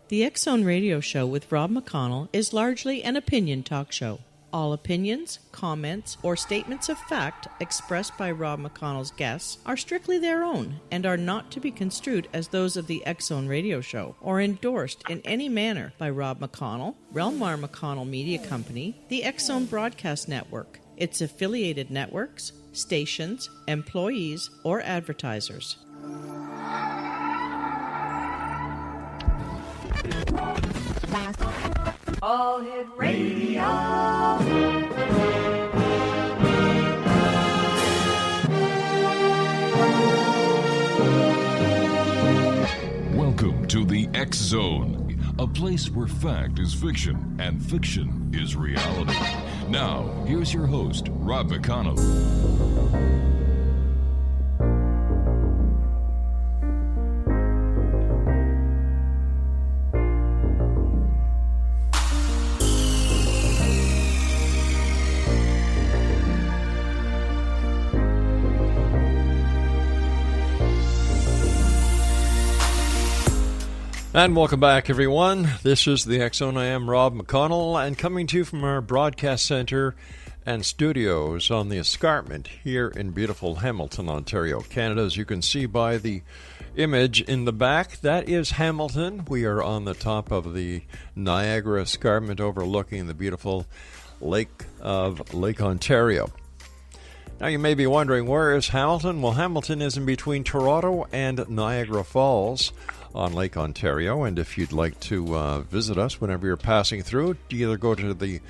The X-Zone Radio Show with Rob McConnell is largely an opinion talk show. All opinions, comments, or statements of fact expressed by Rob McConnell's guests are strictly their own and are not to be construed as those of the X-Zone Radio Show or endorsed in any manner by Rob McConnell, rel-mar McConnell Media Company, the X-Zone Broadcast Network, its affiliated networks, stations, employees, or advertisers. All Hit Radio. Welcome to the X Zone, a place where fact is fiction and fiction is reality. Now, here's your host, Rob McConnell. And welcome back, everyone. This is the X-Zone. I am Rob McConnell, and coming to you from our broadcast center and studios on the escarpment here in beautiful Hamilton, Ontario, Canada. As you can see by the image in the back, that is Hamilton. We are on the top of the Niagara escarpment overlooking the beautiful Lake Ontario. Now, you may be wondering, where is Hamilton? Well, Hamilton is in between Toronto and Niagara Falls on Lake Ontario, and if you'd like to visit us whenever you're passing through, either go to the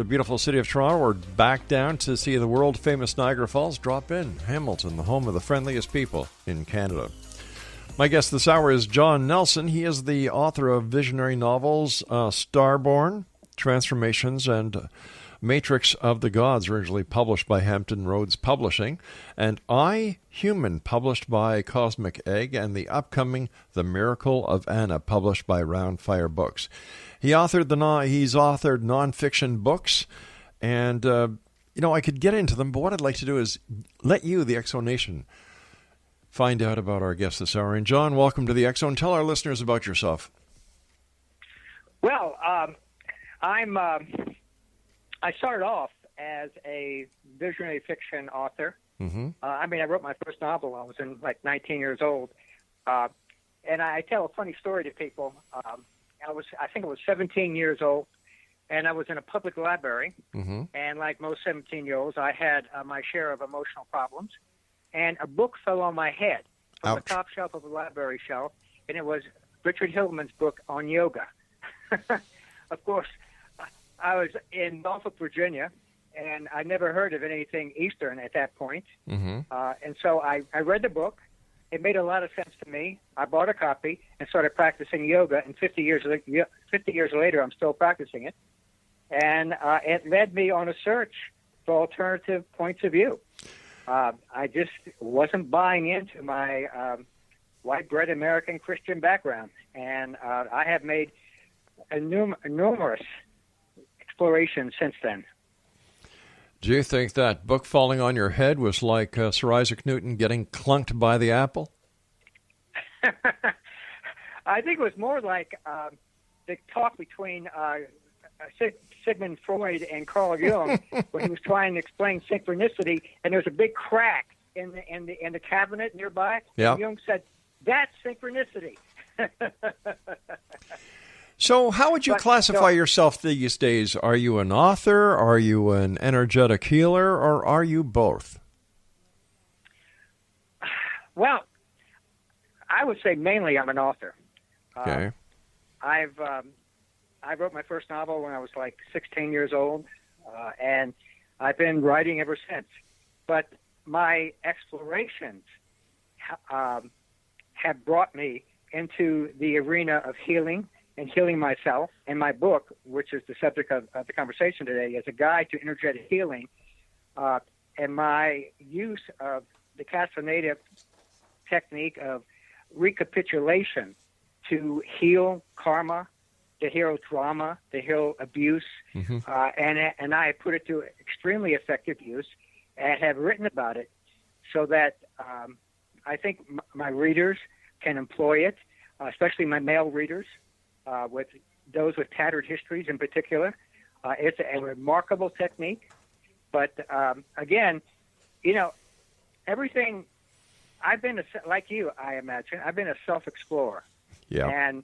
beautiful city of Toronto or back down to see the world-famous Niagara Falls, drop in Hamilton, the home of the friendliest people in Canada. My guest this hour is John Nelson. He is the author of visionary novels Starborn, Transformations, and Matrix of the Gods, originally published by Hampton Roads Publishing, and I, Human, published by Cosmic Egg, and the upcoming The Miracle of Anna, published by Roundfire Books. He's authored nonfiction books, and, I could get into them, but what I'd like to do is let you, the X-Zone Nation, find out about our guest this hour. And John, welcome to the X-Zone. Tell our listeners about yourself. Well, I started off as a visionary fiction author. Mm-hmm. I wrote my first novel when I was 19 years old. And I tell a funny story to people. I think I was 17 years old, and I was in a public library. Mm-hmm. And like most 17-year-olds, I had my share of emotional problems. And a book fell on my head from the top shelf of the library shelf, and it was Richard Hillman's book on yoga. Of course, I was in Norfolk, Virginia, and I never heard of anything Eastern at that point. Mm-hmm. And so I read the book. It made a lot of sense to me. I bought a copy and started practicing yoga, and 50 years later, I'm still practicing it. And it led me on a search for alternative points of view. I just wasn't buying into my white-bread American Christian background, and I have made numerous exploration since then. Do you think that book falling on your head was like Sir Isaac Newton getting clunked by the apple? I think it was more like the talk between Sigmund Freud and Carl Jung when he was trying to explain synchronicity, and there was a big crack in the cabinet nearby. Yeah. And Jung said, "That's synchronicity." So how would you classify yourself these days? Are you an author? Are you an energetic healer? Or are you both? Well, I would say mainly I'm an author. Okay. I wrote my first novel when I was 16 years old, and I've been writing ever since. But my explorations have brought me into the arena of healing and healing myself. And my book, which is the subject of the conversation today, is a guide to energetic healing. And my use of the Castaneda technique of recapitulation to heal karma, to heal trauma, to heal abuse. Mm-hmm. And I put it to extremely effective use and have written about it so that I think my readers can employ it, especially my male readers. with those with tattered histories in particular. It's a remarkable technique. But again, everything, I've been, like you, I imagine, I've been a self-explorer. Yeah. And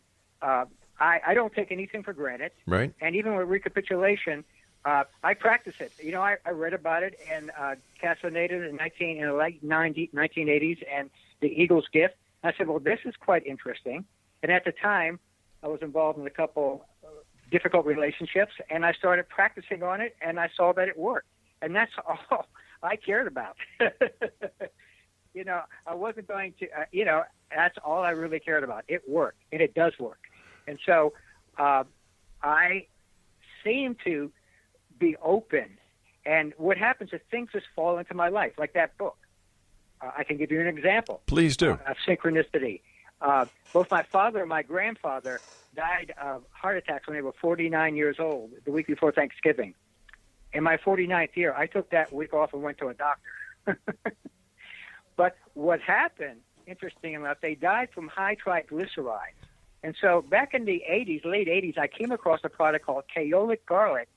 I don't take anything for granted. Right. And even with recapitulation, I practice it. I read about it in Castaneda in the late 1980s and The Eagle's Gift. I said, well, this is quite interesting. And at the time, I was involved in a couple difficult relationships, and I started practicing on it, and I saw that it worked. And that's all I cared about. I wasn't going to, that's all I really cared about. It worked, and it does work. And so I seem to be open. And what happens is things just fall into my life, like that book. I can give you an example. Please do. Of synchronicity. Both my father and my grandfather died of heart attacks when they were 49 years old, the week before Thanksgiving. In my 49th year, I took that week off and went to a doctor. But what happened, interesting enough, they died from high triglycerides. And so back in the 80s, late 80s, I came across a product called Kaolic garlic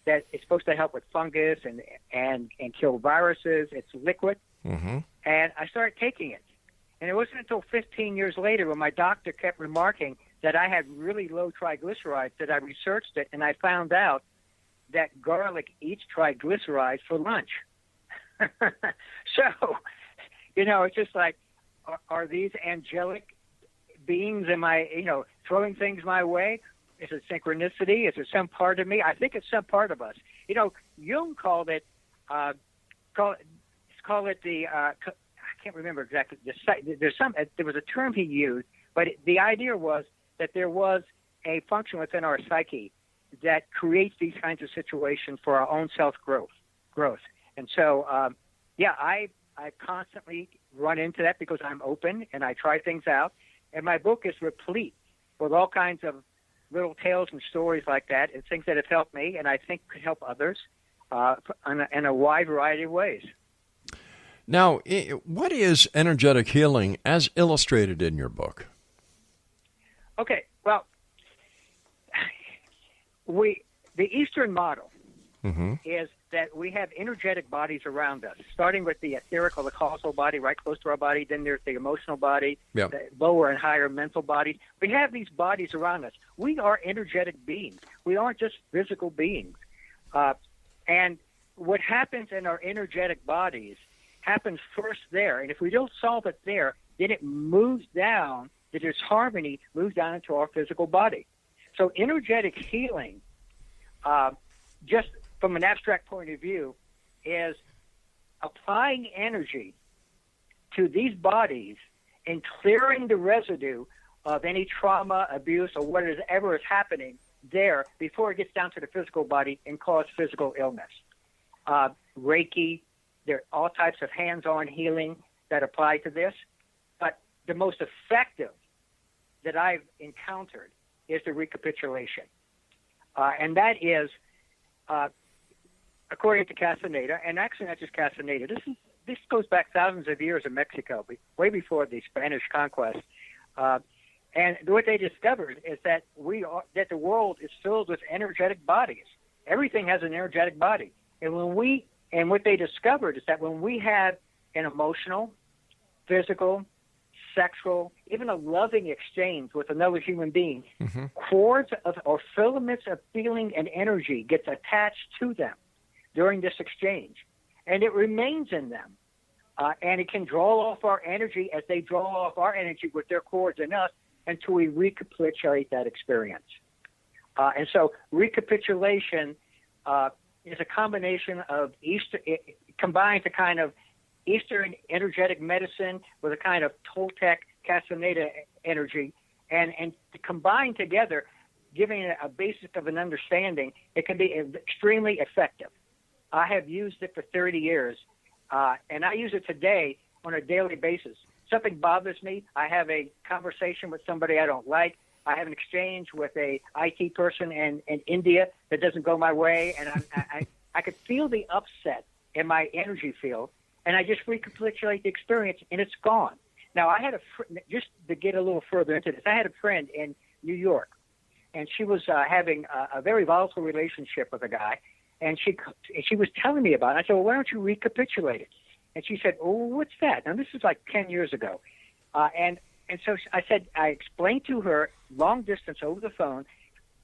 that is supposed to help with fungus and kill viruses. It's liquid. Mm-hmm. And I started taking it. And it wasn't until 15 years later when my doctor kept remarking that I had really low triglycerides that I researched it, and I found out that garlic eats triglycerides for lunch. So, it's just like, are these angelic beings? Am I, throwing things my way? Is it synchronicity? Is it some part of me? I think it's some part of us. Jung called it the, I can't remember exactly. There was a term he used, but the idea was that there was a function within our psyche that creates these kinds of situations for our own self-growth. And so, I constantly run into that because I'm open and I try things out. And my book is replete with all kinds of little tales and stories like that and things that have helped me and I think could help others in a wide variety of ways. Now, what is energetic healing as illustrated in your book? Okay, well, the Eastern model is that we have energetic bodies around us, starting with the etheric or the causal body right close to our body. Then there's the emotional body, the lower and higher mental bodies. We have these bodies around us. We are energetic beings. We aren't just physical beings. And what happens in our energetic bodies happens first there. And if we don't solve it there, then it moves down, the disharmony moves down into our physical body. So energetic healing, just from an abstract point of view, is applying energy to these bodies and clearing the residue of any trauma, abuse, or whatever is happening there before it gets down to the physical body and cause physical illness. Reiki, there are all types of hands-on healing that apply to this, but the most effective that I've encountered is the recapitulation. And that is, according to Castaneda, and actually not just Castaneda, this goes back thousands of years in Mexico, way before the Spanish conquest. And what they discovered is that the world is filled with energetic bodies. Everything has an energetic body. And what they discovered is that when we have an emotional, physical, sexual, even a loving exchange with another human being, cords or filaments of feeling and energy gets attached to them during this exchange, and it remains in them. And it can draw off our energy as they draw off our energy with their cords in us until we recapitulate that experience. And so recapitulation is a combination of combines a kind of Eastern energetic medicine with a kind of Toltec Castaneda energy, and to combine together, giving it a basis of an understanding, it can be extremely effective. I have used it for 30 years, and I use it today on a daily basis. Something bothers me, I have a conversation with somebody I don't like, I have an exchange with a IT person in India that doesn't go my way, and I could feel the upset in my energy field, and I just recapitulate the experience, and it's gone. Now, I had just to get a little further into this, I had a friend in New York, and she was having a very volatile relationship with a guy, and she was telling me about it. I said, well, why don't you recapitulate it? And she said, oh, what's that? Now, this is like 10 years ago. And so I explained to her long distance over the phone,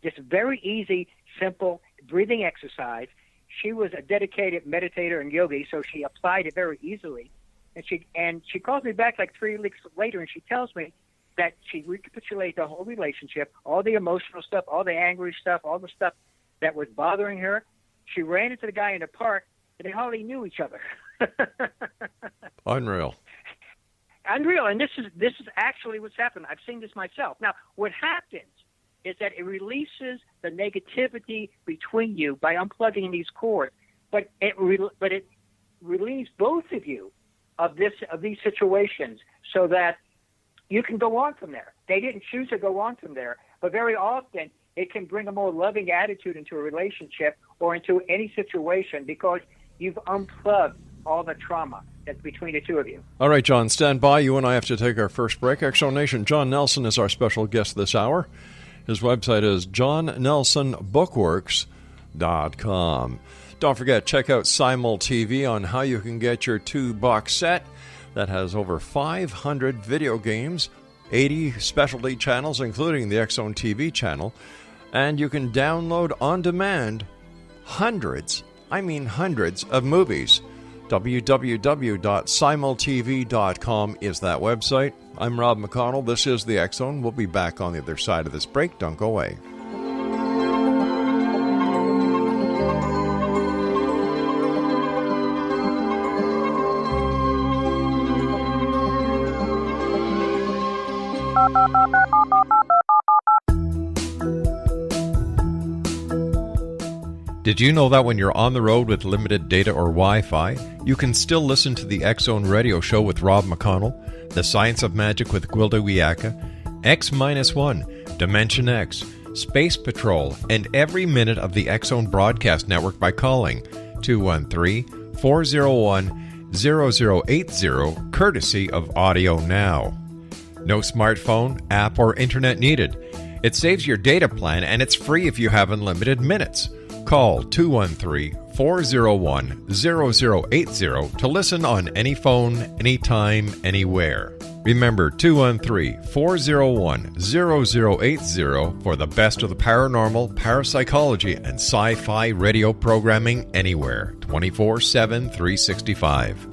this very easy, simple breathing exercise. She was a dedicated meditator and yogi, so she applied it very easily. And she calls me back like 3 weeks later, and she tells me that she recapitulated the whole relationship, all the emotional stuff, all the angry stuff, all the stuff that was bothering her. She ran into the guy in the park, and they hardly knew each other. Unreal. Unreal, and this is actually what's happened. I've seen this myself. Now, what happens is that it releases the negativity between you by unplugging these cords, but it relieves both of you of these situations so that you can go on from there. They didn't choose to go on from there, but very often it can bring a more loving attitude into a relationship or into any situation because you've unplugged all the trauma that's between the two of you. All right, John, stand by. You and I have to take our first break. X Zone Nation, John Nelson is our special guest this hour. His website is johnnelsonbookworks.com. Don't forget, check out Simul TV on how you can get your 2-box set that has over 500 video games, 80 specialty channels, including the X Zone TV channel, and you can download on demand hundreds of movies. www.simultv.com is that website. I'm Rob McConnell. This is the X Zone. We'll be back on the other side of this break. Don't go away. Did you know that when you're on the road with limited data or Wi-Fi, you can still listen to the X Zone radio show with Rob McConnell, The Science of Magic with Gwilda Wiyaka, X-1, Dimension X, Space Patrol, and every minute of the X Zone broadcast network by calling 213-401-0080, courtesy of Audio Now. No smartphone, app, or internet needed. It saves your data plan, and it's free if you have unlimited minutes. Call 213-401-0080 to listen on any phone, anytime, anywhere. Remember, 213-401-0080 for the best of the paranormal, parapsychology, and sci-fi radio programming anywhere, 24/7, 365.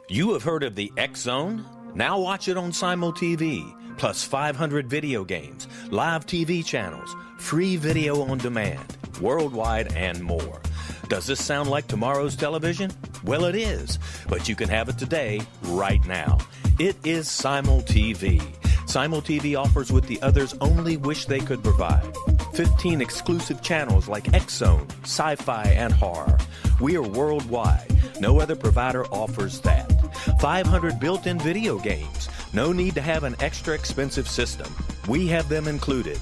You have heard of the X Zone? Now watch it on Simul TV. Plus 500 video games, live TV channels, free video on demand, worldwide, and more. Does this sound like tomorrow's television? Well, it is, but you can have it today, right now. It is Simul TV. Simul TV offers what the others only wish they could provide. 15 exclusive channels like X Zone, sci-fi, and horror. We are worldwide. No other provider offers that. 500 built-in video games. No need to have an extra expensive system. We have them included.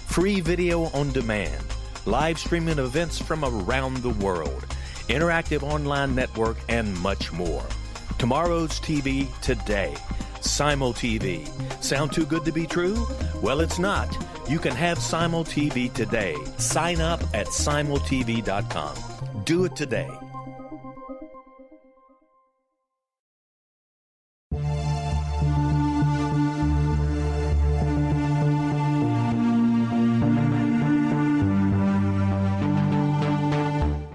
Free video on demand. Live streaming events from around the world. Interactive online network, and much more. Tomorrow's TV today. Simul TV. Sound too good to be true? Well, it's not. You can have Simul TV today. Sign up at simultv.com. Do it today.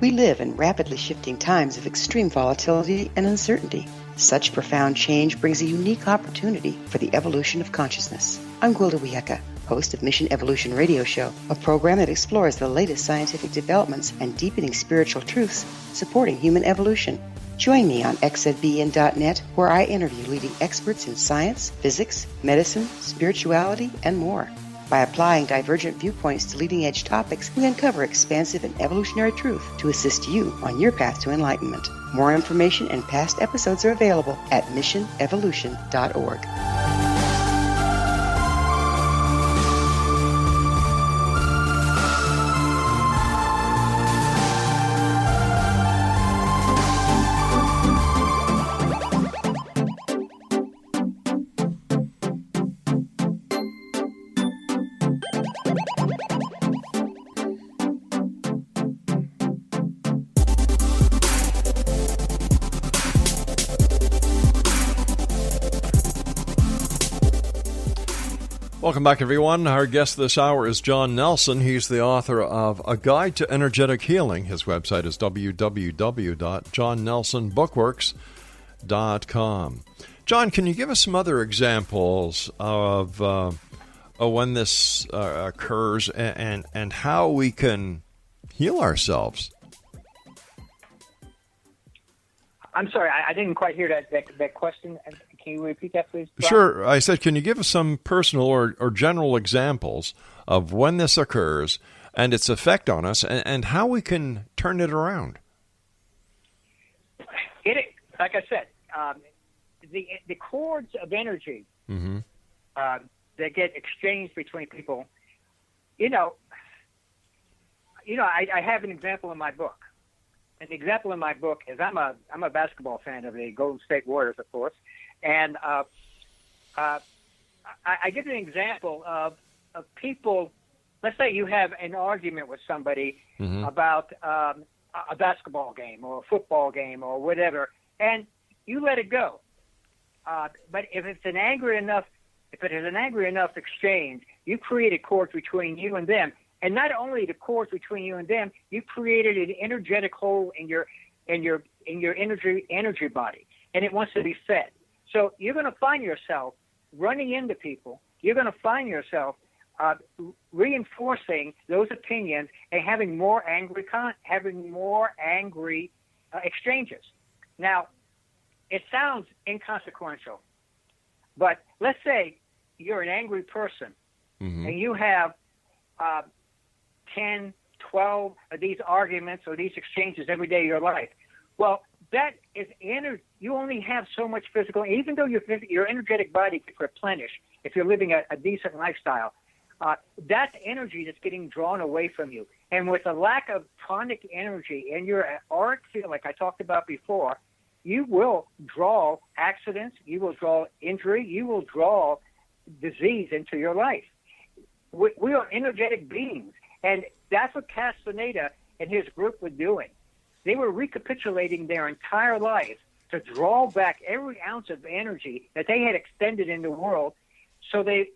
We live in rapidly shifting times of extreme volatility and uncertainty. Such profound change brings a unique opportunity for the evolution of consciousness. I'm Gwilda Wiyaka, host of Mission Evolution Radio Show, a program that explores the latest scientific developments and deepening spiritual truths supporting human evolution. Join me on XZBN.net, where I interview leading experts in science, physics, medicine, spirituality, and more. By applying divergent viewpoints to leading-edge topics, we uncover expansive and evolutionary truth to assist you on your path to enlightenment. More information and past episodes are available at missionevolution.org. Welcome back, everyone. Our guest this hour is John Nelson. He's the author of A Guide to Energetic Healing. His website is www.johnnelsonbookworks.com. John, can you give us some other examples of when this occurs and how we can heal ourselves? I'm sorry, I didn't quite hear that question. Can you repeat that, please? Rob? Sure. I said, can you give us some personal or general examples of when this occurs and its effect on us and how we can turn it around? Like I said, the cords of energy that get exchanged between people, I have an example in my book. An example in my book is I'm a basketball fan of the Golden State Warriors, of course, and I give an example of people. Let's say you have an argument with somebody about a basketball game or a football game or whatever, and you let it go. But if it's an angry enough exchange, you created cords between you and them. And not only the cords between you and them, you created an energetic hole in your energy body, and it wants to be fed. So you're going to find yourself running into people. You're going to find yourself reinforcing those opinions and having more angry exchanges. Now, it sounds inconsequential, but let's say you're an angry person and you have 10, 12 of these arguments or these exchanges every day of your life. Well, that is you only have so much physical, even though your energetic body can replenish if you're living a decent lifestyle. That's energy that's getting drawn away from you. And with a lack of tonic energy in your auric field, like I talked about before, you will draw accidents, you will draw injury, you will draw disease into your life. We are energetic beings. And that's what Castaneda and his group were doing. They were recapitulating their entire life to draw back every ounce of energy that they had extended in the world so they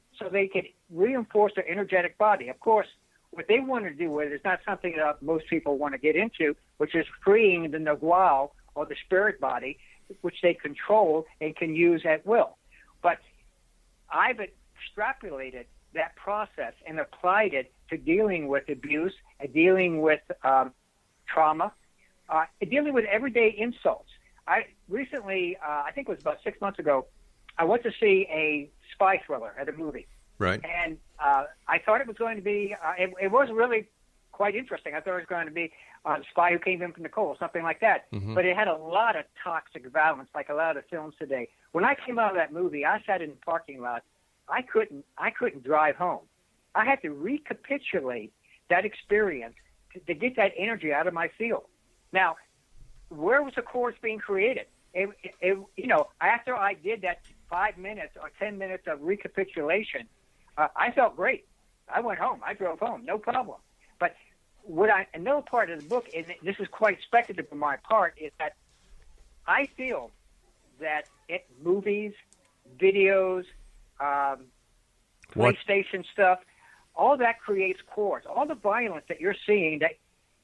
could reinforce their energetic body. Of course, what they want to do with it is not something that most people want to get into, which is freeing the Nagual or the spirit body, which they control and can use at will. But I've extrapolated that process and applied it to dealing with abuse, dealing with trauma, dealing with everyday insults. I recently, I think it was about 6 months ago, I went to see a spy thriller at a movie. Right. And I thought it was going to be, it was really quite interesting. I thought it was going to be a spy who came in from the cold, something like that. But it had a lot of toxic violence, like a lot of films today. When I came out of that movie, I sat in the parking lot. I couldn't drive home. I had to recapitulate that experience to get that energy out of my field. Now, where was the course being created? After I did that 5 minutes or 10 minutes of recapitulation, I felt great. I went home. I drove home, no problem. But another part of the book, and this is quite speculative on my part, is that I feel that movies, videos, PlayStation stuff, all that creates cords. All the violence that you're seeing that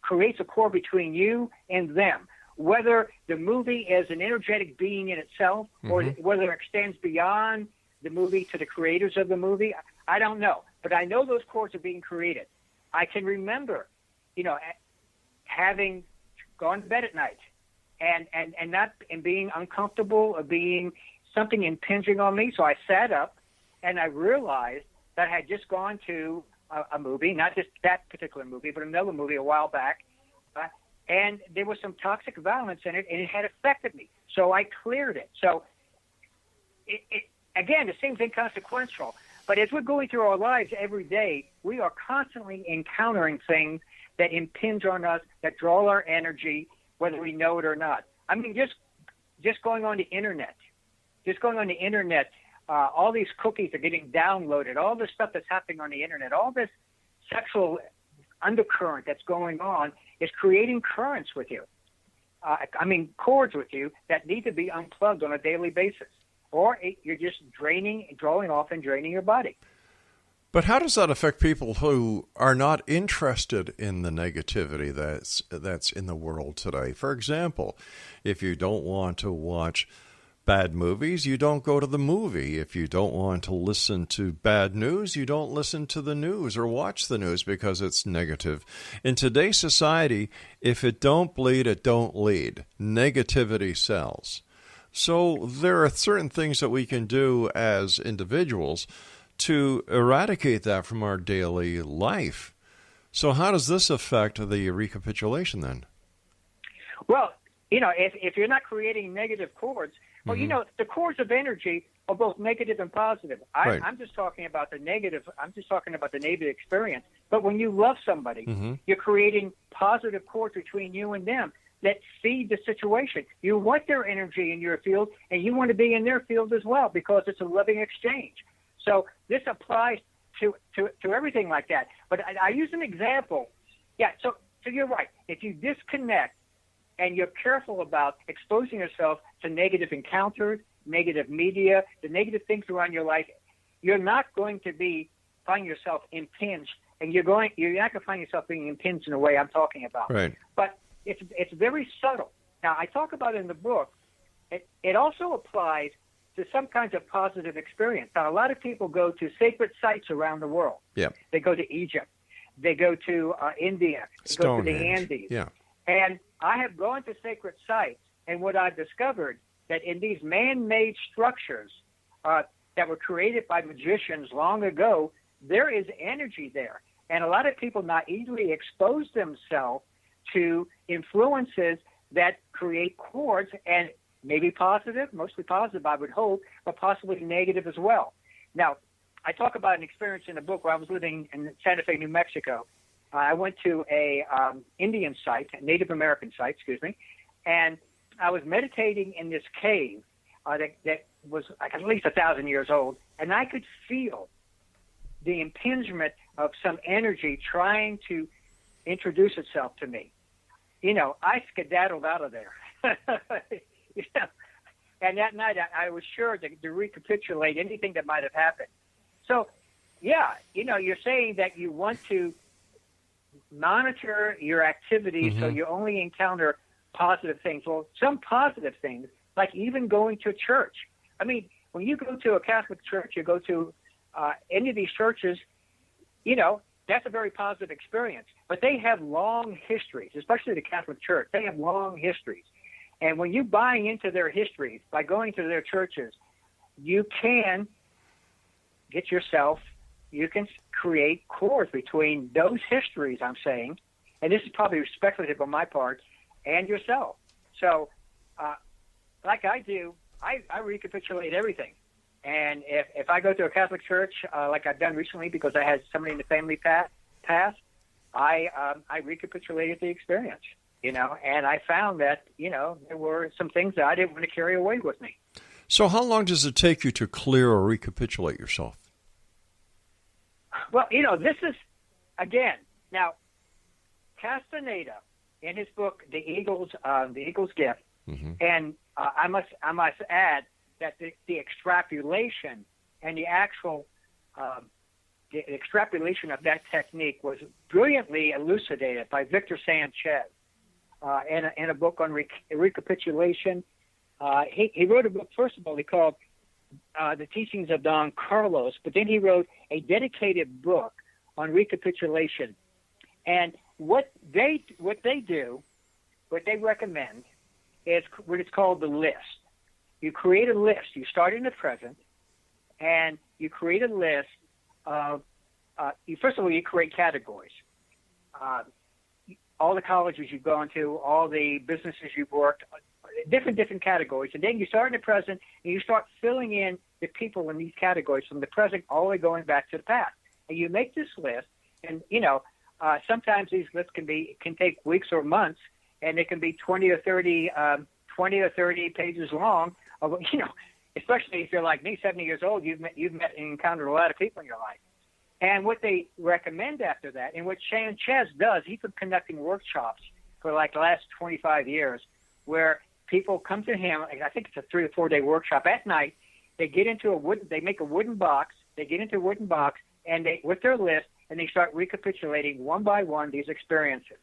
creates a cord between you and them. Whether the movie is an energetic being in itself or whether it extends beyond the movie to the creators of the movie, I don't know. But I know those cords are being created. I can remember, having gone to bed at night and being uncomfortable or being something impinging on me. So I sat up and I realized that I had just gone to a movie, not just that particular movie, but another movie a while back, and there was some toxic violence in it, and it had affected me. So I cleared it. So, again, it seems inconsequential, but as we're going through our lives every day, we are constantly encountering things that impinge on us, that draw our energy, whether we know it or not. I mean, just going on the internet, all these cookies are getting downloaded, all this stuff that's happening on the internet, all this sexual undercurrent that's going on is creating currents with you. Cords with you that need to be unplugged on a daily basis. Or you're just drawing off and draining your body. But how does that affect people who are not interested in the negativity that's in the world today? For example, if you don't want to watch bad movies, you don't go to the movie. If you don't want to listen to bad news, you don't listen to the news or watch the news because it's negative. In today's society, if it don't bleed, it don't lead. Negativity sells. So there are certain things that we can do as individuals to eradicate that from our daily life. So how does this affect the recapitulation then? Well, if you're not creating negative chords, well, the chords of energy are both negative and positive. Right. I'm just talking about the negative. I'm just talking about the negative experience. But when you love somebody, you're creating positive chords between you and them that feed the situation. You want their energy in your field, and you want to be in their field as well because it's a loving exchange. So this applies to everything like that. But I use an example. Yeah, so you're right. If you disconnect and you're careful about exposing yourself to negative encounters, negative media, the negative things around your life, you're not going to find yourself impinged, and you're not going to find yourself being impinged in the way I'm talking about. Right. But it's very subtle. Now, I talk about it in the book. It also applies to some kinds of positive experience. Now, a lot of people go to sacred sites around the world. Yeah. They go to Egypt. They go to India. They go to the Andes. Yeah. And I have gone to sacred sites, and what I've discovered that in these man-made structures that were created by magicians long ago, there is energy there. And a lot of people naively expose themselves to influences that create chords, and maybe positive, mostly positive, I would hope, but possibly negative as well. Now, I talk about an experience in the book where I was living in Santa Fe, New Mexico. I went to a Indian site, a Native American site, and I was meditating in this cave that was like at least 1,000 years old, and I could feel the impingement of some energy trying to introduce itself to me. I skedaddled out of there. And that night I was sure to recapitulate anything that might have happened. So, yeah, you're saying that you want to monitor your activities so you only encounter positive things. Well, some positive things, like even going to church. I mean, when you go to a Catholic church, you go to any of these churches, that's a very positive experience. But they have long histories, especially the Catholic Church. They have long histories. And when you buy into their histories, by going to their churches, you can you can create chords between those histories, I'm saying, and this is probably speculative on my part, and yourself. So, like I do, I recapitulate everything. And if I go to a Catholic church, like I've done recently because I had somebody in the family pass, I recapitulated the experience, and I found that, there were some things that I didn't want to carry away with me. So how long does it take you to clear or recapitulate yourself? Well, this is, again, now, Castaneda, in his book, The Eagle's Gift, and I must add that the extrapolation and the actual the extrapolation of that technique was brilliantly elucidated by Victor Sanchez in a book on recapitulation. He wrote a book, first of all, he called The Teachings of Don Carlos, but then he wrote a dedicated book on recapitulation. And what they recommend is what is called the list. You create a list. You start in the present, and you create a list of, first of all, you create categories. All the colleges you've gone to, all the businesses you've worked, different categories. And then you start in the present, and you start filling in the people in these categories from the present all the way going back to the past. And you make this list, and, sometimes these lists can take weeks or months, and they can be 20 or 30 pages long. Especially if you're like me, 70 years old, you've met and encountered a lot of people in your life. And what they recommend after that, and what Sanchez does, he's been conducting workshops for like the last 25 years, where people come to him. I think it's a 3 or 4 day workshop. At night, they get into they make a wooden box. They get into a wooden box. and they with their list, and they start recapitulating one by one these experiences.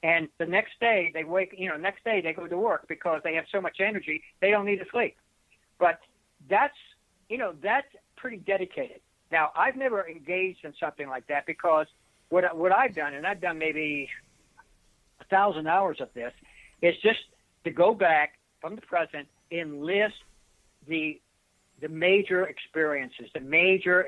And the next day they next day they go to work because they have so much energy they don't need to sleep. But that's pretty dedicated. Now, I've never engaged in something like that because what I've done, and I've done maybe 1,000 hours of this, is just to go back from the present and list the major experiences, the major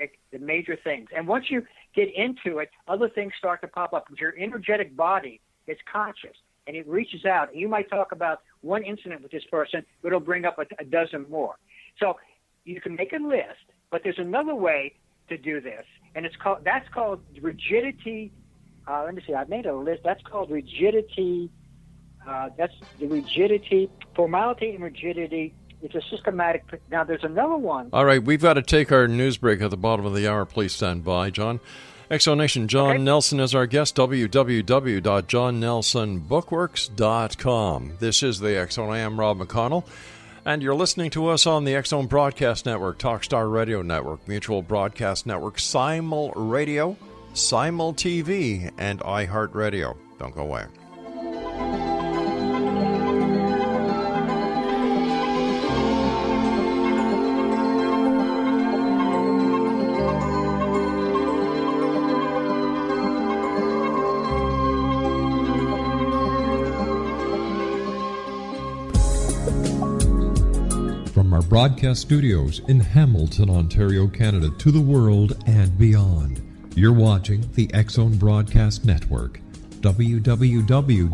things. And once you get into it, other things start to pop up. Your energetic body is conscious, and it reaches out. You might talk about one incident with this person, but it'll bring up a dozen more. So you can make a list, but there's another way to do this, and that's called rigidity. Let me see. I made a list. That's called rigidity. That's the rigidity, formality, and rigidity. It's a systematic. Now, there's another one. All right, we've got to take our news break at the bottom of the hour. Please stand by, John. Exonation, John Nelson is our guest, www.johnnelsonbookworks.com. This is the X Zone. I am Rob McConnell, and you're listening to us on the X Zone Broadcast Network, Talkstar Radio Network, Mutual Broadcast Network, Simul Radio, Simul TV, and iHeartRadio. Don't go away. From our broadcast studios in Hamilton, Ontario, Canada, to the world and beyond, you're watching the X Zone Broadcast Network, www.xzbn.net.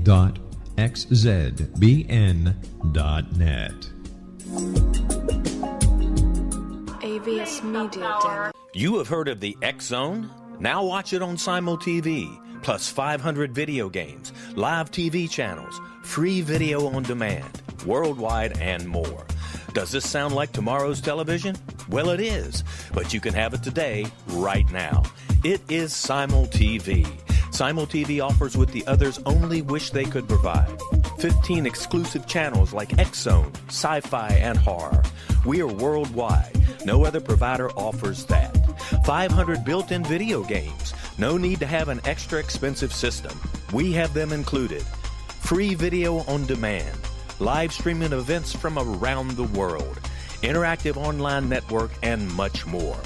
AVS Media Den. You have heard of the X Zone? Now watch it on Simul TV, plus 500 video games, live TV channels, free video on demand, worldwide, and more. Does this sound like tomorrow's television? Well, it is, but you can have it today, right now. It is Simul TV. Simul TV offers what the others only wish they could provide. 15 exclusive channels like X Zone, sci-fi, and horror. We are worldwide. No other provider offers that. 500 built-in video games. No need to have an extra expensive system. We have them included. Free video on demand. Live streaming events from around the world, interactive online network, and much more.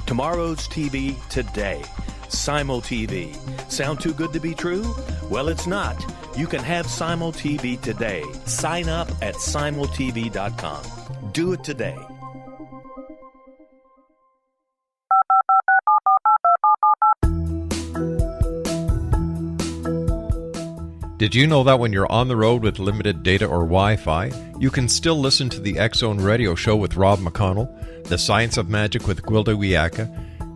Tomorrow's TV today. Simul TV. Sound too good to be true? Well, it's not. You can have Simul TV today. Sign up at simultv.com. Do it today. Did you know that when you're on the road with limited data or Wi-Fi, you can still listen to the X Zone Radio Show with Rob McConnell, The Science of Magic with Gwilda Wiyaka,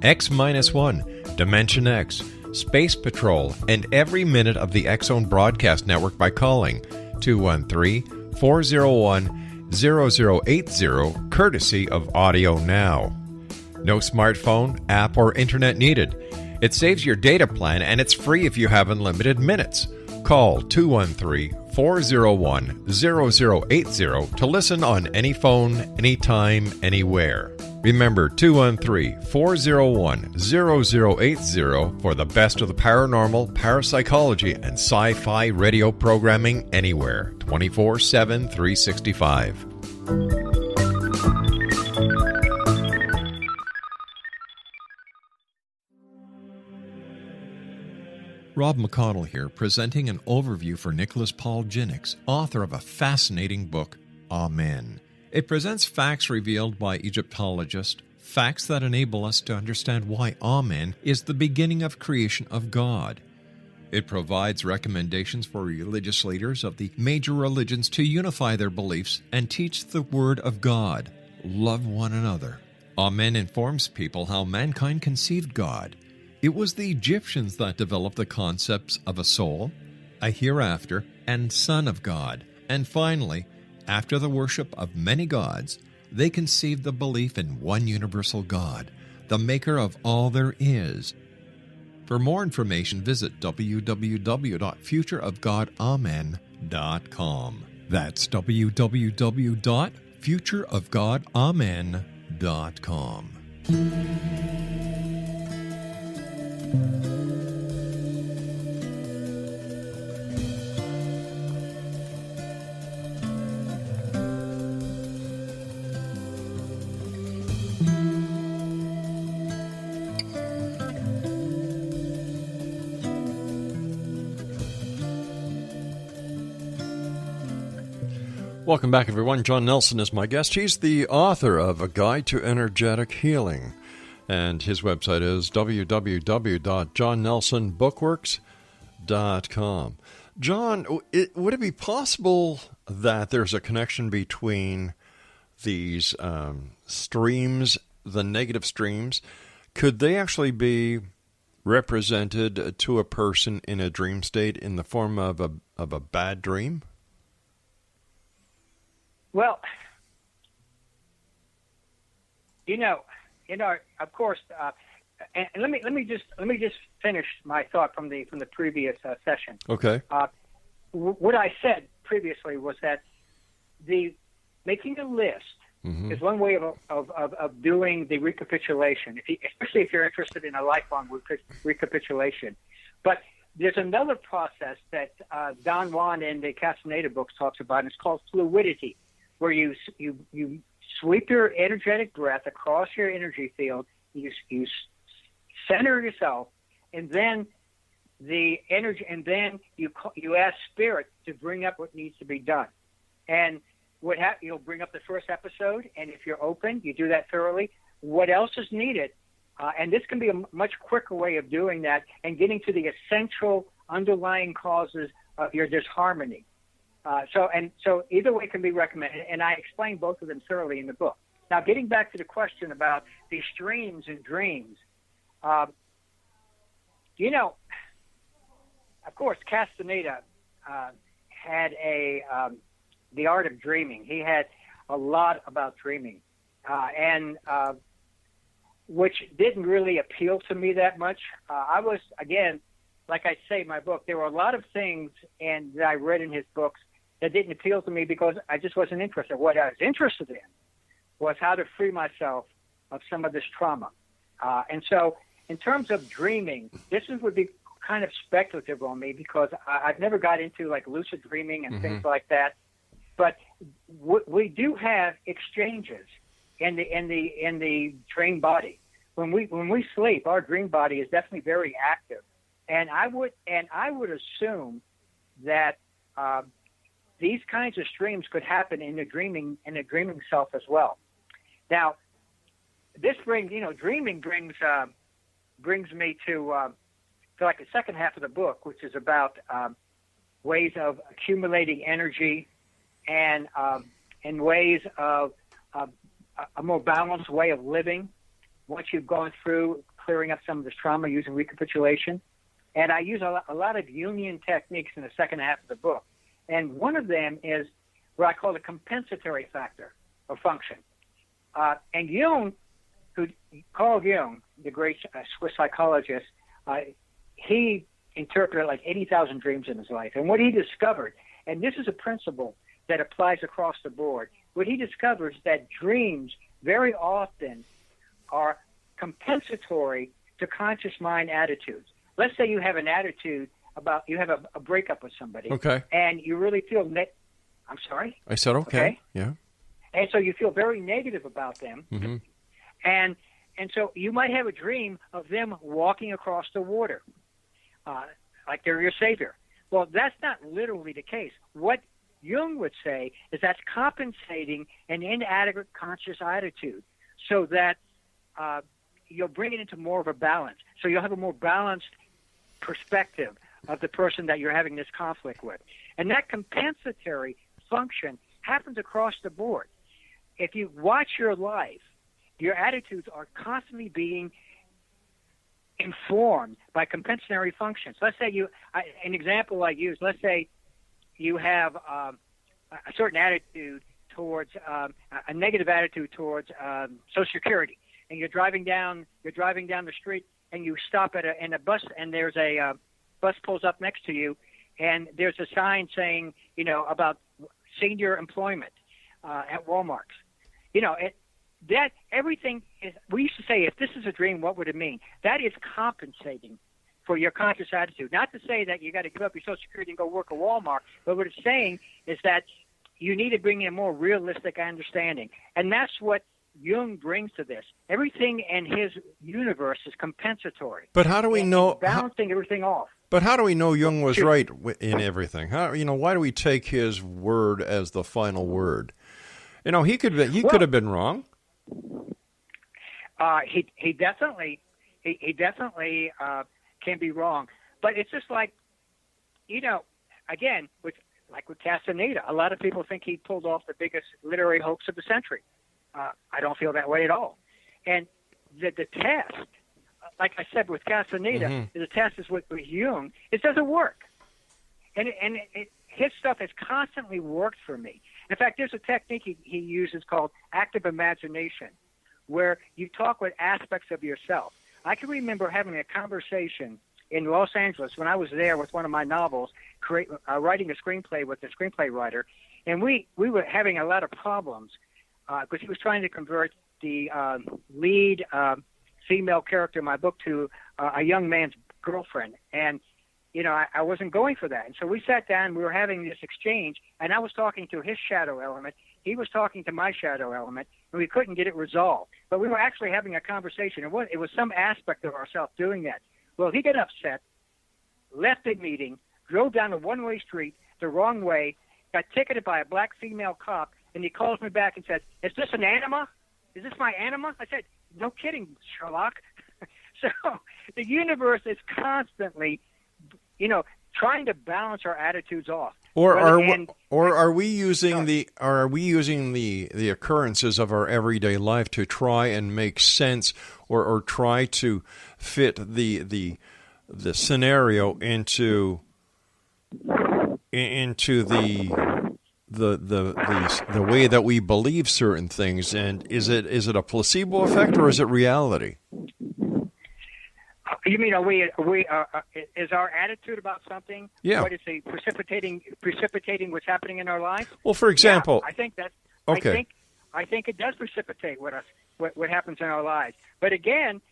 X-1, Dimension X, Space Patrol, and every minute of the X Zone Broadcast Network by calling 213-401-0080, courtesy of Audio Now. No smartphone, app, or internet needed. It saves your data plan, and it's free if you have unlimited minutes. Call 213-401-0080 to listen on any phone, anytime, anywhere. Remember, 213-401-0080 for the best of the paranormal, parapsychology, and sci-fi radio programming anywhere, 24/7, 365. Rob McConnell here, presenting an overview for Nicholas Paul Jennings, author of a fascinating book, Amen. It presents facts revealed by Egyptologists, facts that enable us to understand why Amen is the beginning of creation of God. It provides recommendations for religious leaders of the major religions to unify their beliefs and teach the Word of God. Love one another. Amen informs people how mankind conceived God. It was the Egyptians that developed the concepts of a soul, a hereafter, and Son of God. And finally, after the worship of many gods, they conceived the belief in one universal God, the maker of all there is. For more information, visit www.futureofgodamen.com. That's www.futureofgodamen.com. Welcome back, everyone. John Nelson is my guest. He's the author of A Guide to Energetic Healing, and his website is www.johnnelsonbookworks.com. John, would it be possible that there's a connection between these streams, the negative streams? Could they actually be represented to a person in a dream state in the form of a bad dream? Well, of course, and let me just finish my thought from the previous session. Okay. What I said previously was that the making a list is one way of doing the recapitulation, especially if you're interested in a lifelong recapitulation. But there's another process that Don Juan in the Castaneda books talks about, and it's called fluidity, where you sweep your energetic breath across your energy field, you center yourself, and then the energy, and then you ask spirit to bring up what needs to be done. And you'll bring up the first episode, and if you're open, you do that thoroughly. What else is needed? And this can be a much quicker way of doing that and getting to the essential underlying causes of your disharmony. So either way can be recommended, and I explain both of them thoroughly in the book. Now, getting back to the question about these streams and dreams, of course, Castaneda had the art of dreaming. He had a lot about dreaming, and which didn't really appeal to me that much. I was, again, like I say in my book, there were a lot of things that I read in his books that didn't appeal to me because I just wasn't interested. What I was interested in was how to free myself of some of this trauma. And so in terms of dreaming, this would be kind of speculative on me because I've never got into like lucid dreaming and things like that. But we do have exchanges in the dream body. When we sleep, our dream body is definitely very active, and I would assume that these kinds of streams could happen in the dreaming self as well. Now, this dreaming brings me to like the second half of the book, which is about ways of accumulating energy and ways of a more balanced way of living once you've gone through clearing up some of this trauma using recapitulation. And I use a lot of Jungian techniques in the second half of the book. And one of them is what I call the compensatory factor or function. And Carl Jung, the great Swiss psychologist, he interpreted like 80,000 dreams in his life. And what he discovered, and this is a principle that applies across the board, what he discovers is that dreams very often are compensatory to conscious mind attitudes. Let's say you have an attitude about you have a breakup with somebody, okay, and you really feel I'm sorry? I said okay. Yeah. And so you feel very negative about them, and so you might have a dream of them walking across the water, like they're your savior. Well, that's not literally the case. What Jung would say is that's compensating an inadequate conscious attitude so that you'll bring it into more of a balance. So you'll have a more balanced perspective of the person that you're having this conflict with. And that compensatory function happens across the board. If you watch your life, your attitudes are constantly being informed by compensatory functions. Let's say an example I use, let's say you have a certain attitude towards a negative attitude towards Social Security, and you're driving down the street, and you stop at a bus, and there's a bus pulls up next to you, and there's a sign saying about senior employment at Walmart. That everything is. We used to say, if this is a dream, what would it mean? That is compensating for your conscious attitude. Not to say that you got to give up your Social Security and go work at Walmart, but what it's saying is that you need to bring in a more realistic understanding. And that's what Jung brings to this. Everything in his universe is compensatory. But how do we know? Balancing everything off. But how do we know Jung was right in everything? Why do we take his word as the final word? He could have been wrong. He definitely can be wrong. But it's just like, again, with Castaneda, a lot of people think he pulled off the biggest literary hoax of the century. I don't feel that way at all. And the test, like I said with Castaneda, the test is with Jung. It doesn't work. And his stuff has constantly worked for me. In fact, there's a technique he uses called active imagination, where you talk with aspects of yourself. I can remember having a conversation in Los Angeles when I was there with one of my novels, writing a screenplay with the screenplay writer, and we were having a lot of problems because he was trying to convert the lead female character in my book to a young man's girlfriend. And, I wasn't going for that. And so we sat down, we were having this exchange, and I was talking to his shadow element. He was talking to my shadow element, and we couldn't get it resolved. But we were actually having a conversation. It was some aspect of ourselves doing that. Well, he got upset, left the meeting, drove down a one-way street the wrong way, got ticketed by a black female cop, and he calls me back and says, "Is this an anima? Is this my anima?" I said, "No kidding, Sherlock." So the universe is constantly, trying to balance our attitudes off. Are we using the occurrences of our everyday life to try and make sense or try to fit the scenario into the way that we believe certain things? And is it a placebo effect or is it reality? You mean, is our attitude about something? Yeah. What is precipitating what's happening in our lives? Well, for example, I think that's okay. I think it does precipitate what happens in our lives. But again,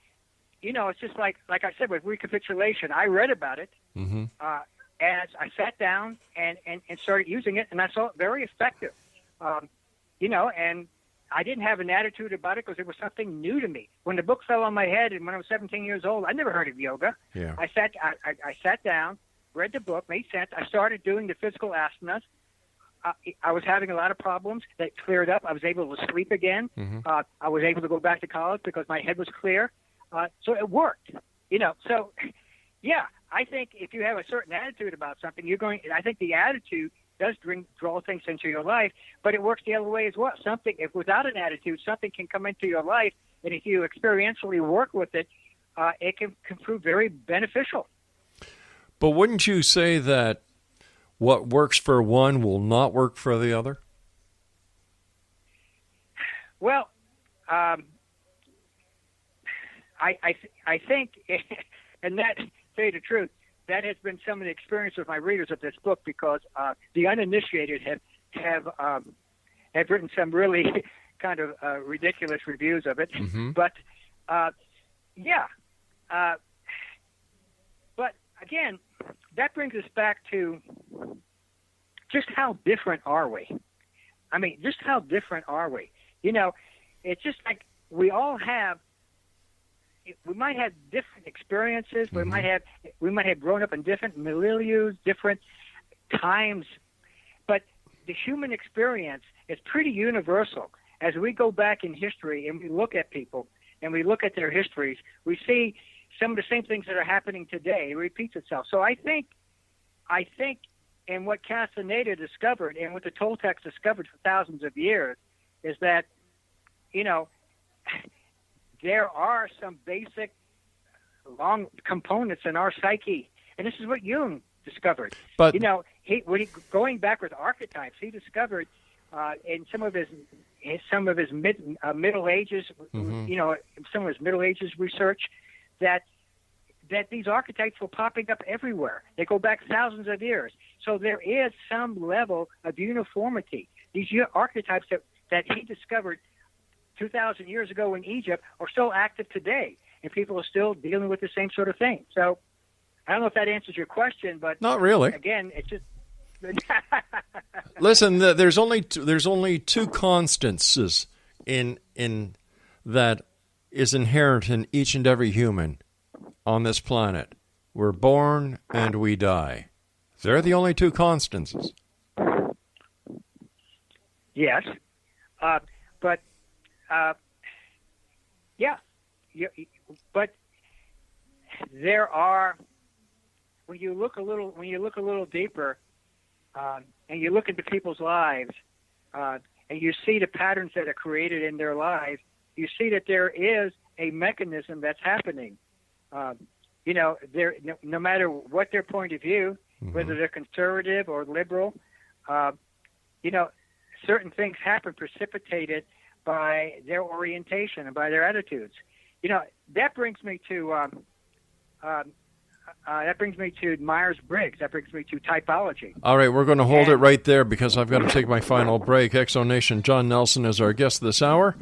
it's just like I said with recapitulation. I read about it as I sat down and started using it, and I saw it very effective. And I didn't have an attitude about it because it was something new to me. When the book fell on my head, and when I was 17 years old, I never heard of yoga. Yeah. I sat down, read the book, made sense. I started doing the physical asanas. I was having a lot of problems that cleared up. I was able to sleep again. I was able to go back to college because my head was clear. So it worked. So yeah, I think if you have a certain attitude about something, I think the attitude does draw things into your life, but it works the other way as well. If without an attitude, something can come into your life, and if you experientially work with it, it can prove very beneficial. But wouldn't you say that what works for one will not work for the other? Well, I think, and that, to tell you the truth, that has been some of the experience of my readers of this book, because the uninitiated have written some really kind of ridiculous reviews of it. But but again, that brings us back to just how different are we? I mean, just how different are we? It's just like we might have different experiences. We might have grown up in different milieus, different times, but the human experience is pretty universal. As we go back in history and we look at people and we look at their histories, we see some of the same things that are happening today. It repeats itself. So I think, and what Castaneda discovered and what the Toltecs discovered for thousands of years is that, there are some basic long components in our psyche, and this is what Jung discovered. But going back with archetypes, he discovered in some of his Middle Ages, some of his Middle Ages research, that these archetypes were popping up everywhere. They go back thousands of years, so there is some level of uniformity. These archetypes that he discovered 2,000 years ago in Egypt are still active today, and people are still dealing with the same sort of thing. So I don't know if that answers your question, but not really. Again, it's just listen. There's only two constants in that is inherent in each and every human on this planet. We're born and we die. They're the only two constants. Yes, but there are, when you look a little deeper, and you look into people's lives, and you see the patterns that are created in their lives, you see that there is a mechanism that's happening. No matter what their point of view, whether they're conservative or liberal, certain things happen precipitated by their orientation and by their attitudes. That brings me to Myers-Briggs. That brings me to typology. All right, we're going to hold it right there because I've got to take my final break. Exonation John Nelson is our guest this hour.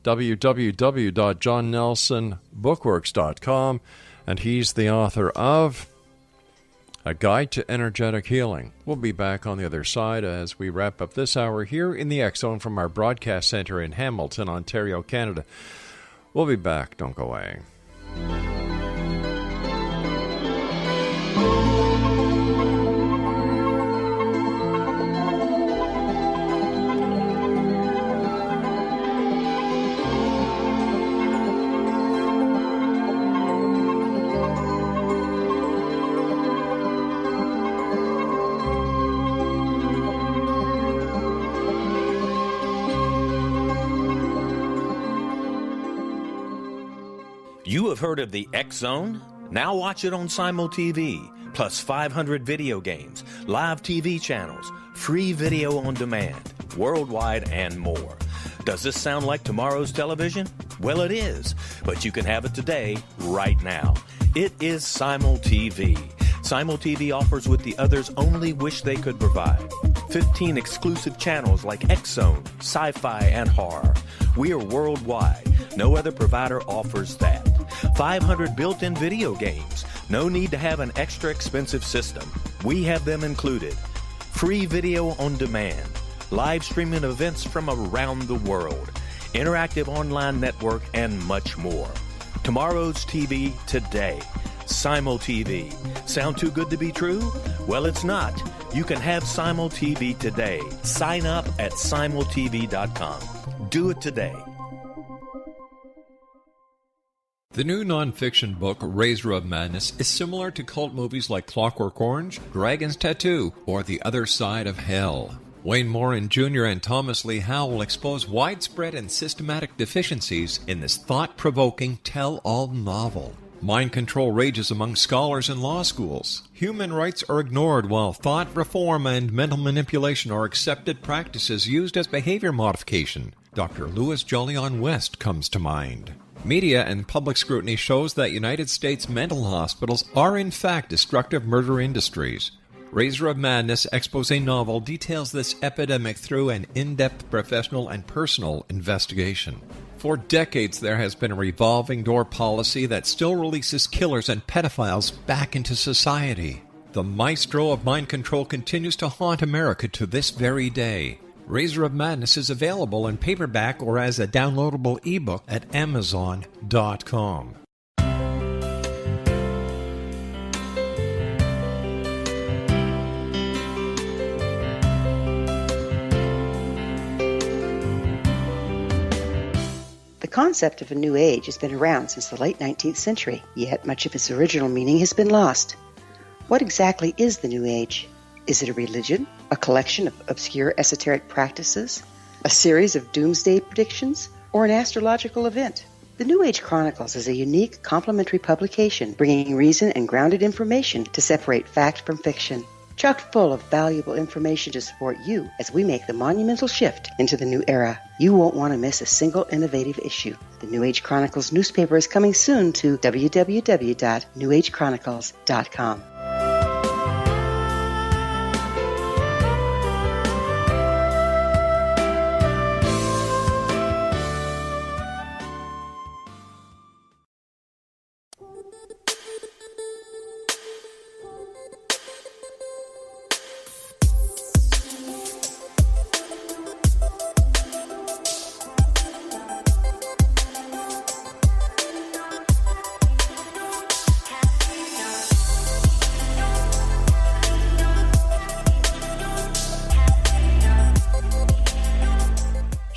www.johnnelsonbookworks.com, and he's the author of A Guide to Energetic Healing. We'll be back on the other side as we wrap up this hour here in the X Zone from our broadcast center in Hamilton, Ontario, Canada. We'll be back. Don't go away. You have heard of the X Zone? Now watch it on Simul TV, plus 500 video games, live TV channels, free video on demand, worldwide, and more. Does this sound like tomorrow's television? Well, it is, but you can have it today, right now. It is Simul TV. Simul TV offers what the others only wish they could provide. 15 exclusive channels like X Zone, sci-fi, and horror. We are worldwide. No other provider offers that. 500 built-in video games. No need to have an extra expensive system. We have them included. Free video on demand. Live streaming events from around the world. Interactive online network, and much more. Tomorrow's TV today. Simul TV. Sound too good to be true? Well, it's not. You can have Simul TV today. Sign up at simultv.com. Do it today. The new nonfiction book, Razor of Madness, is similar to cult movies like Clockwork Orange, Dragon's Tattoo, or The Other Side of Hell. Wayne Morin Jr. and Thomas Lee Howe will expose widespread and systematic deficiencies in this thought-provoking tell-all novel. Mind control rages among scholars in law schools. Human rights are ignored while thought reform and mental manipulation are accepted practices used as behavior modification. Dr. Louis Jolyon West comes to mind. Media and public scrutiny shows that United States mental hospitals are in fact destructive murder industries. Razor of Madness expose novel details this epidemic through an in-depth professional and personal investigation. For decades, there has been a revolving door policy that still releases killers and pedophiles back into society. The maestro of mind control continues to haunt America to this very day. Razor of Madness is available in paperback or as a downloadable ebook at Amazon.com. The concept of a new age has been around since the late 19th century, yet much of its original meaning has been lost. What exactly is the new age? Is it a religion, a collection of obscure esoteric practices, a series of doomsday predictions, or an astrological event? The New Age Chronicles is a unique, complementary publication bringing reason and grounded information to separate fact from fiction. Chock full of valuable information to support you as we make the monumental shift into the new era. You won't want to miss a single innovative issue. The New Age Chronicles newspaper is coming soon to www.newagechronicles.com.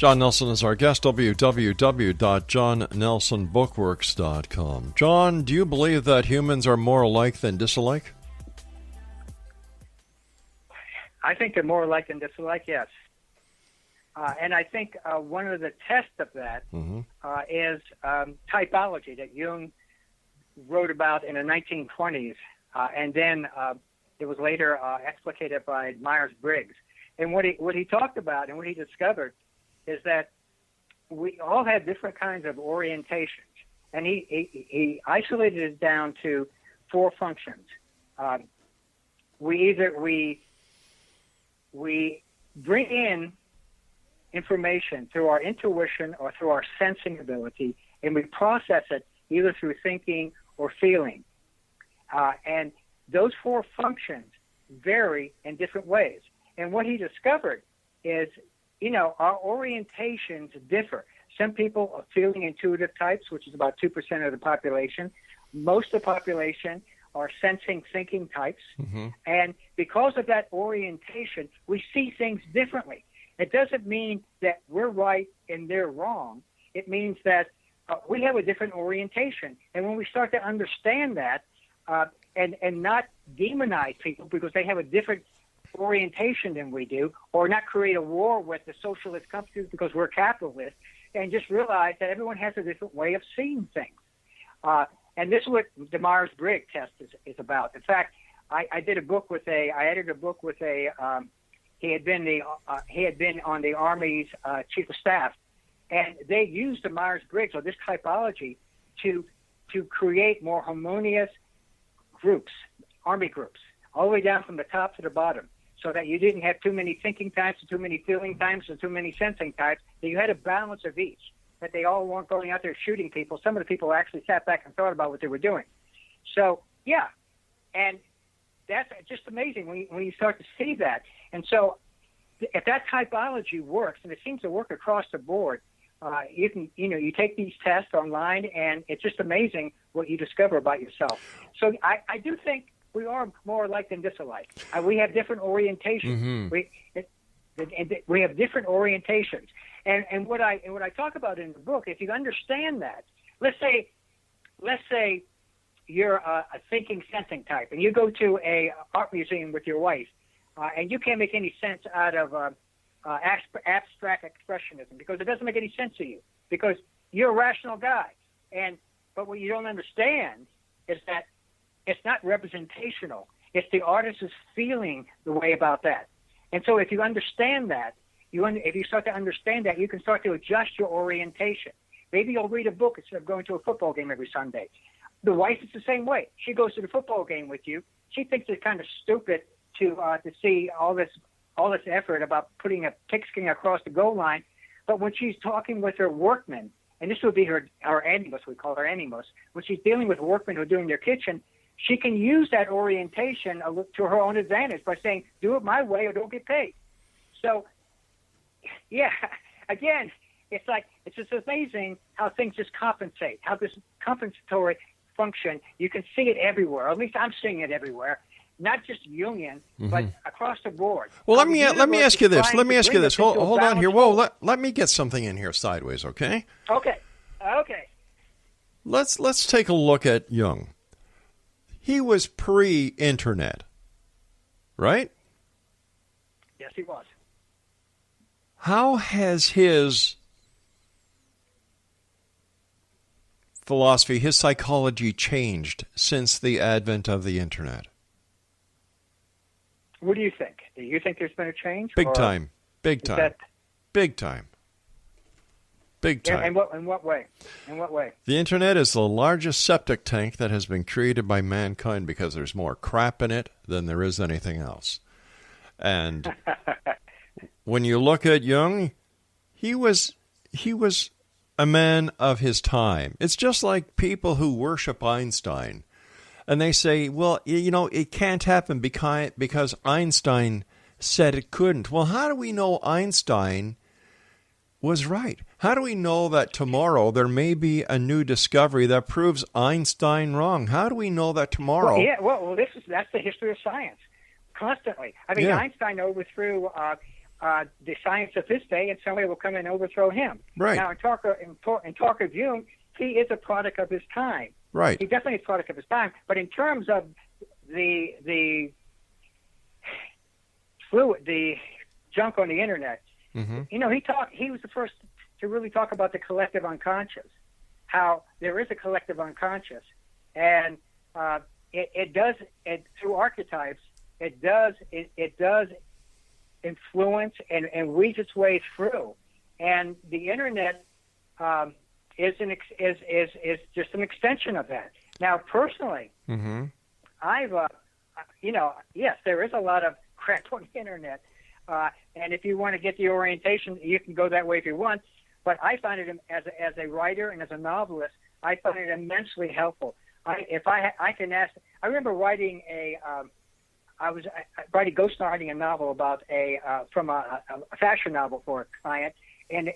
John Nelson is our guest, www.johnnelsonbookworks.com. John, do you believe that humans are more alike than disalike? I think they're more alike than disalike, yes. And I think one of the tests of that is typology that Jung wrote about in the 1920s, and then it was later explicated by Myers-Briggs. And what he talked about and what he discovered is that we all have different kinds of orientations, and he isolated it down to 4 functions. We bring in information through our intuition or through our sensing ability, and we process it either through thinking or feeling. And those 4 functions vary in different ways. And what he discovered is, our orientations differ. Some people are feeling intuitive types, which is about 2% of the population. Most of the population are sensing thinking types. And because of that orientation, we see things differently. It doesn't mean that we're right and they're wrong. It means that we have a different orientation. And when we start to understand that and not demonize people because they have a different orientation than we do, or not create a war with the socialist companies because we're capitalists, and just realize that everyone has a different way of seeing things. And this is what the Myers-Briggs test is about. In fact, I edited a book with he had been on the Army's chief of staff, and they used the Myers-Briggs or this typology to create more harmonious groups, Army groups, all the way down from the top to the bottom, so that you didn't have too many thinking types and too many feeling types and too many sensing types, that you had a balance of each, that they all weren't going out there shooting people. Some of the people actually sat back and thought about what they were doing. So, yeah, and that's just amazing when you start to see that. And so if that typology works, and it seems to work across the board, you take these tests online, and it's just amazing what you discover about yourself. So I do think we are more alike than disalike. We have different orientations. We have different orientations. And what I talk about in the book, if you understand that, let's say you're a thinking, sensing type, and you go to a art museum with your wife, and you can't make any sense out of abstract expressionism because it doesn't make any sense to you, because you're a rational guy. But what you don't understand is that it's not representational. It's the artist is feeling the way about that. And so if you understand that, if you start to understand that, you can start to adjust your orientation. Maybe you'll read a book instead of going to a football game every Sunday. The wife is the same way. She goes to the football game with you. She thinks it's kind of stupid to see all this effort about putting a pigskin across the goal line. But when she's talking with her workmen, and this would be her animus, we call her animus, when she's dealing with workmen who are doing their kitchen, she can use that orientation to her own advantage by saying, do it my way or don't get paid. So, yeah, again, it's just amazing how things just compensate, how this compensatory function, you can see it everywhere. Or at least I'm seeing it everywhere. Not just Jungian, but across the board. Well, let me ask you this. Hold on here. Whoa, let me get something in here sideways, okay? Okay. Let's take a look at Jung. He was pre-internet, right? Yes, he was. How has his philosophy, his psychology changed since the advent of the internet? What do you think? Do you think there's been a change? Big time. Big time. In what way? The internet is the largest septic tank that has been created by mankind because there's more crap in it than there is anything else. And when you look at Jung, he was a man of his time. It's just like people who worship Einstein. And they say, well, it can't happen because Einstein said it couldn't. Well, how do we know Einstein was right? How do we know that tomorrow there may be a new discovery that proves Einstein wrong? How do we know that tomorrow? That's the history of science, constantly. I mean, Einstein overthrew the science of his day, and somebody will come and overthrow him. Right. Now, in talk of Jung, he is a product of his time. Right. He definitely is a product of his time. But in terms of the junk on the internet, you know, he was the first to really talk about the collective unconscious, how there is a collective unconscious, and through archetypes, it does influence and weaves its way through, and the internet is just an extension of that. Now, personally, I've yes, there is a lot of crap on the internet, and if you want to get the orientation, you can go that way if you want. But I find it as a writer and as a novelist, I find it immensely helpful. I remember writing ghostwriting a novel about from a fashion novel for a client, and the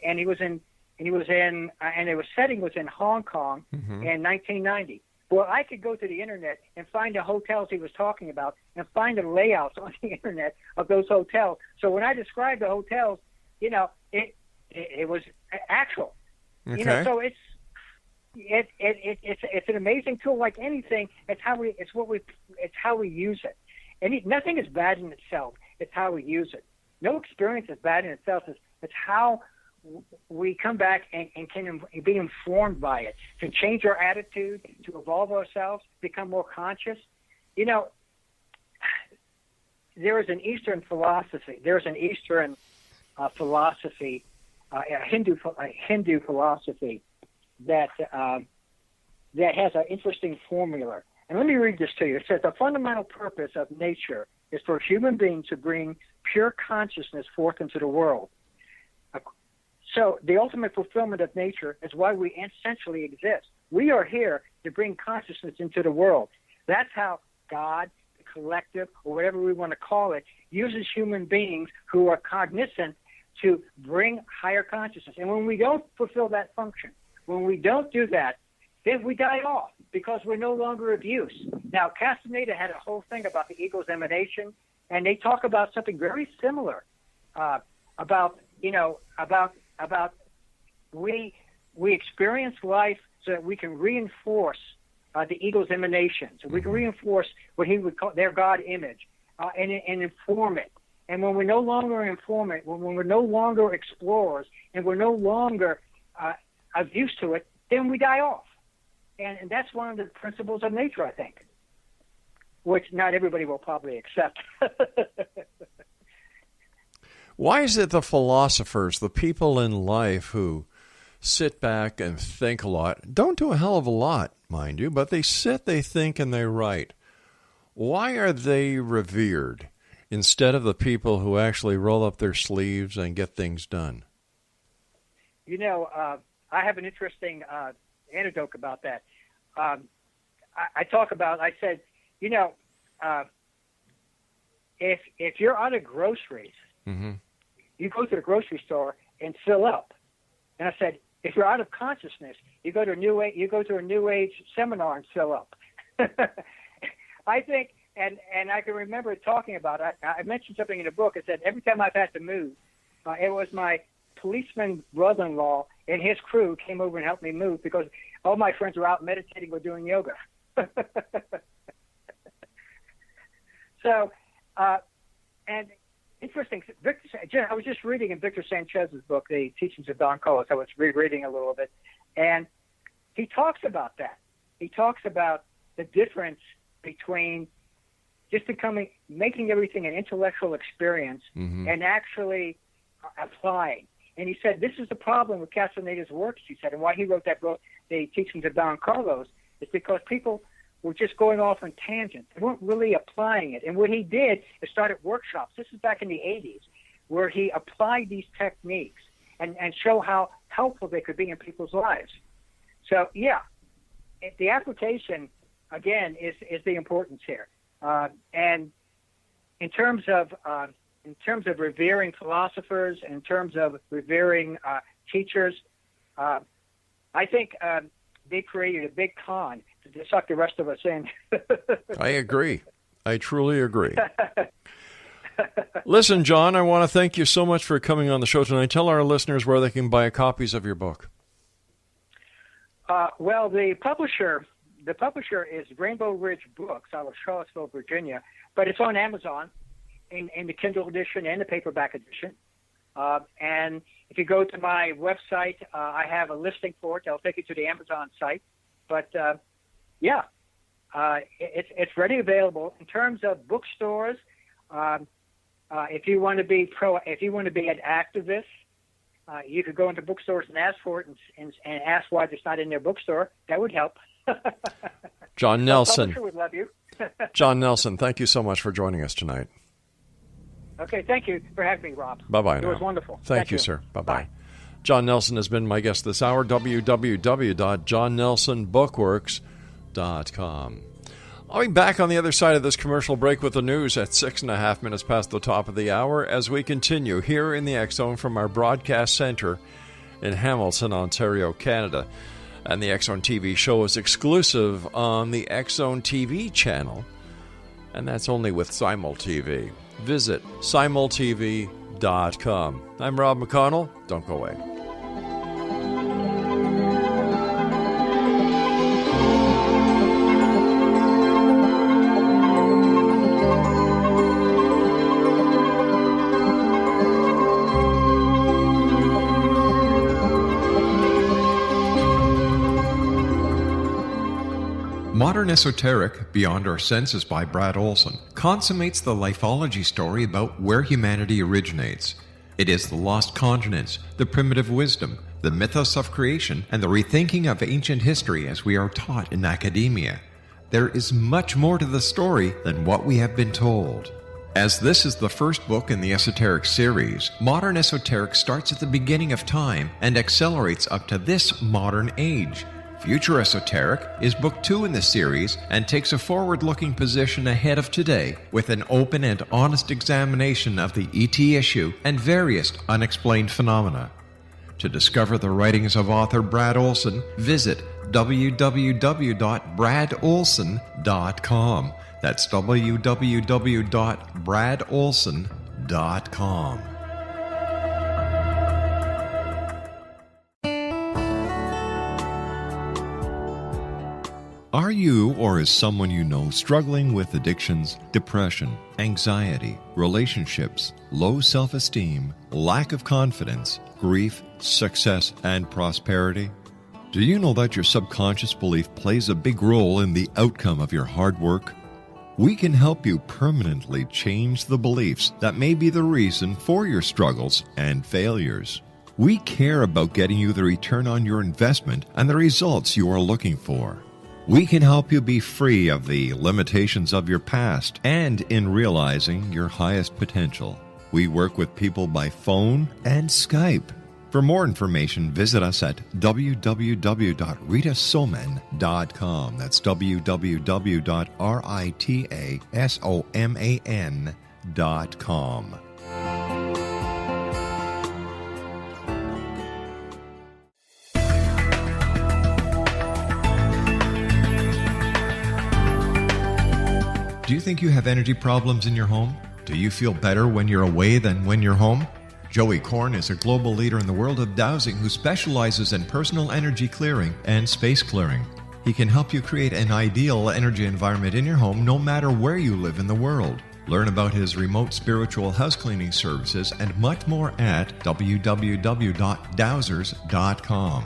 setting was in Hong Kong in 1990. Well, I could go to the internet and find the hotels he was talking about and find the layouts on the internet of those hotels. So when I described the hotels, you know, it was actual. Okay. You know, so it's an amazing tool. Like anything, it's how we use it. Nothing is bad in itself. It's how we use it. No experience is bad in itself. It's how we come back and can be informed by it, to change our attitude, to evolve ourselves, become more conscious. You know, there is an Eastern philosophy. There's an Eastern philosophy, a Hindu philosophy that has an interesting formula. And let me read this to you. It says, the fundamental purpose of nature is for human beings to bring pure consciousness forth into the world. So the ultimate fulfillment of nature is why we essentially exist. We are here to bring consciousness into the world. That's how God, the collective, or whatever we want to call it, uses human beings who are cognizant to bring higher consciousness. And when we don't fulfill that function, when we don't do that, then we die off because we're no longer of use. Now, Castaneda had a whole thing about the ego's emanation, and they talk about something very similar about we experience life so that we can reinforce the ego's emanation. So we can reinforce what he would call their God image and inform it. And when we're no longer informant, when we're no longer explorers, and we're no longer of use to it, then we die off. And that's one of the principles of nature, I think, which not everybody will probably accept. Why is it the philosophers, the people in life who sit back and think a lot, don't do a hell of a lot, mind you, but they sit, they think, and they write? Why are they revered instead of the people who actually roll up their sleeves and get things done? You know, I have an interesting anecdote about that. I said, you know, if you're out of groceries, you go to the grocery store and fill up. And I said, if you're out of consciousness, you go to a new age seminar and fill up. I think, and I can remember talking about it. I mentioned something in the book. I said every time I've had to move, it was my policeman brother-in-law and his crew came over and helped me move because all my friends were out meditating or doing yoga. So, and interesting, I was just reading in Victor Sanchez's book, The Teachings of Don Carlos. I was rereading a little bit, and he talks about that. He talks about the difference between just making everything an intellectual experience and actually applying. And he said, this is the problem with Castaneda's works, he said, and why he wrote that book, The Teachings of Don Carlos, is because people were just going off on tangents. They weren't really applying it. And what he did is started workshops. This is back in the 80s, where he applied these techniques and show how helpful they could be in people's lives. So, yeah, the application, again, is the importance here. And in terms of revering philosophers, in terms of revering teachers, I think they created a big con to suck the rest of us in. I agree. I truly agree. Listen, John, I want to thank you so much for coming on the show tonight. Tell our listeners where they can buy copies of your book. Well, the publisher is Rainbow Ridge Books out of Charlottesville, Virginia, but it's on Amazon in the Kindle edition and the paperback edition. And if you go to my website, I have a listing for it. I'll take you to the Amazon site. But it's ready, available. In terms of bookstores, if you want to be an activist, you could go into bookstores and ask for it and ask why it's not in their bookstore. That would help. John Nelson. The publisher would love you. John Nelson, thank you so much for joining us tonight. Okay, thank you for having me, Rob. Bye-bye now. It was wonderful. Thank you, sir. Bye-bye. John Nelson has been my guest this hour, www.johnnelsonbookworks.com. I'll be back on the other side of this commercial break with the news at 6.5 minutes past the top of the hour as we continue here in the X-Zone from our broadcast center in Hamilton, Ontario, Canada. And the X-Zone TV show is exclusive on the X-Zone TV channel, and that's only with Simul TV. Visit simultv.com. I'm Rob McConnell. Don't go away. Modern Esoteric, Beyond Our Senses by Brad Olson, consummates the lifology story about where humanity originates. It is the lost continents, the primitive wisdom, the mythos of creation, and the rethinking of ancient history as we are taught in academia. There is much more to the story than what we have been told. As this is the first book in the Esoteric series, Modern Esoteric starts at the beginning of time and accelerates up to this modern age. Future Esoteric is book 2 in the series and takes a forward-looking position ahead of today with an open and honest examination of the ET issue and various unexplained phenomena. To discover the writings of author Brad Olson, visit www.bradolson.com. That's www.bradolson.com. Are you or is someone you know struggling with addictions, depression, anxiety, relationships, low self-esteem, lack of confidence, grief, success, and prosperity? Do you know that your subconscious belief plays a big role in the outcome of your hard work? We can help you permanently change the beliefs that may be the reason for your struggles and failures. We care about getting you the return on your investment and the results you are looking for. We can help you be free of the limitations of your past and in realizing your highest potential. We work with people by phone and Skype. For more information, visit us at www.ritasoman.com. That's www.ritasoman.com. Do you think you have energy problems in your home? Do you feel better when you're away than when you're home? Joey Korn is a global leader in the world of dowsing who specializes in personal energy clearing and space clearing. He can help you create an ideal energy environment in your home no matter where you live in the world. Learn about his remote spiritual house cleaning services and much more at www.dowsers.com.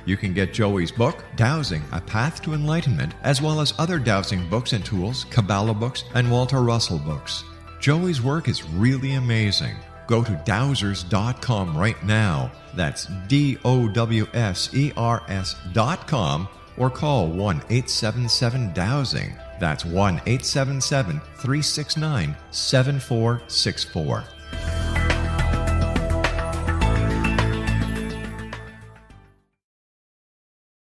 You can get Joey's book, Dowsing, A Path to Enlightenment, as well as other dowsing books and tools, Kabbalah books, and Walter Russell books. Joey's work is really amazing. Go to dowsers.com right now. That's DOWSERS.com or call 1-877-DOWSING. That's 1-877-369-7464.